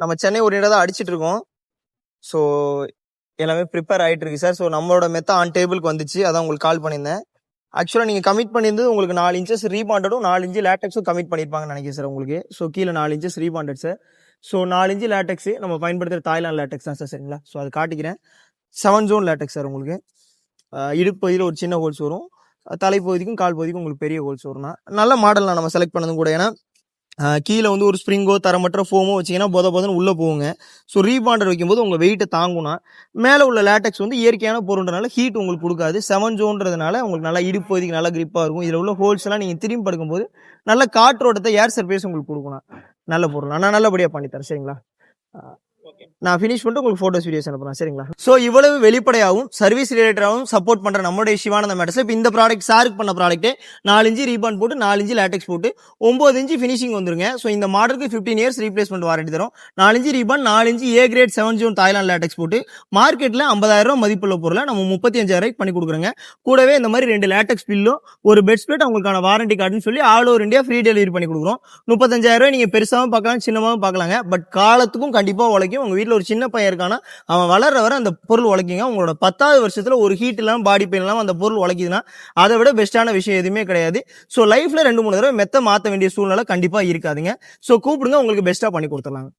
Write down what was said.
நம்ம சென்னை ஒரு இடம் தான் அடிச்சிட்டு இருக்கோம். ஸோ எல்லாமே ப்ரிப்பேர் ஆகிட்டு இருக்கு சார். ஸோ நம்மளோட மெத்தா ஆன் டேபிளுக்கு வந்துச்சு, அதான் உங்களுக்கு கால் பண்ணியிருந்தேன். ஆக்சுவலாக நீங்கள் கமிட் பண்ணியிருந்தது உங்களுக்கு 4 இன்ச்சஸ் ரீபாண்டடும் 4 இன்ச்சு லேட்டக்ஸும் கமிட் பண்ணியிருப்பாங்கன்னு நினைக்கிறேன் சார் உங்களுக்கு. ஸோ கீழே 4 inches rebonded sir. So 4 inch latex நம்ம பயன்படுத்துகிற தாய்லாந்து லேட்டக்ஸ் தான் சார். சரிங்களா? ஸோ அது காட்டிக்கிறேன். 7 ஜோன் லேட்டக்ஸ் சார் உங்களுக்கு. இடுப்பு பகுதியில் ஒரு சின்ன ஹோல்ஸ் வரும், தலைப்பகுதிக்கும் கால் பகுதிக்கும் உங்களுக்கு பெரிய ஹோல்ஸ் வரும்னா நல்ல மாடல் நம்ம செலக்ட் பண்ணதும் கூட. ஏன்னா கீழே வந்து ஒரு ஸ்ப்ரிங்கோ தரமற்ற ஃபோமோ வச்சிங்கன்னா போதன்னு உள்ளே போகுங்க. ஸோ ரீபாண்டர் வைக்கும்போது உங்கள் வெயிட்டை தாங்குனா மேலே உள்ள லேட்டக்ஸ் வந்து இயற்கையான பொருள்ன்றனால ஹீட் உங்களுக்கு கொடுக்காது. 7 ஜோன்றதுனால உங்களுக்கு நல்லா இடுப்பு பகுதிக்கு நல்லா கிரிப்பாக இருக்கும். இதில் உள்ள ஹோல்ஸ் எல்லாம் நீங்கள் திரும்பி படுக்கும்போது நல்ல காற்றோட்டத்தை ஏர் சர்ஃபேஸ் உங்களுக்கு கொடுக்கணும். நல்ல பொருள் நான் நல்லபடியாக பண்ணித்தரேன். சரிங்களா? நான் ஃபினிஷ் பண்ணிட்டு உங்களுக்கு ஃபோட்டோஸ் வீடியோஸ் அனுப்புறேன். சரிங்களா? ஸோ இவ்வளவு வெளிப்படையாகவும் சர்வீஸ் ரிலேட்டடாகவும் சப்போர்ட் பண்ணுற நம்மளுடைய சிவானந்த மேட்டர்ஸ் இப்போ இந்த ப்ராடக்ட் சாருக்கு பண்ண ப்ராடக்ட்டே 4 இன்ச்சு ரீபாண்ட் போட்டு 4 இன்ச்சு லேட்டக்ஸ் போட்டு 9 இன்ச்சு ஃபினிஷிங் வந்துருங்க. ஸோ இந்த மாடலுக்கு 15 இயர்ஸ் ரீப்ளேஸ்மெண்ட் வாரண்டி தரும். 4 இன்ச்சு ரீபாண்ட் 4 இன்ச்சு ஏ கிரேட் 7 ஜோன் தாய்லாந்து லேட்டக்ஸ் போட்டு மார்க்கெட்டில் 50,000 மதிப்புள்ள பொருளை நம்ம 35,000 பண்ணி கொடுக்குறோங்க. கூடவே இந்த மாதிரி 2 லேட்டக்ஸ் பில்லும் ஒரு பெட் ஸ்ப்ளிட் அவங்களுக்கான வாரண்டி கார்டுன்னு சொல்லி all over India free delivery பண்ணி கொடுக்குறோம். 35,000 நீங்கள் பெருசாகவும் பார்க்கலாம், சின்னமாகவும் பார்க்கலாங்க. பட் காலத்துக்கும் கண்டிப்பாக உழைக்கும். உங்கள் வீட்டில் ஒரு சின்ன பையன் இருக்கானா அவன் வளர்ற வர அந்த பொருள் உழைக்குங்க. உங்களோட 10வது வருஷத்துல ஒரு ஹீட் இல்லாம பாடி பெயின் இல்லாம அந்த பொருள் உழைக்குதுன்னா அதை விட பெஸ்டான விஷயம் எதுவுமே கிடையாது. ஸோ லைஃப்ல 2-3 தடவை மெத்த மாற்ற வேண்டிய சூழ்நிலை கண்டிப்பா இருக்காதுங்க. ஸோ கூப்பிடுங்க, உங்களுக்கு பெஸ்டா பண்ணி கொடுத்துடலாங்க.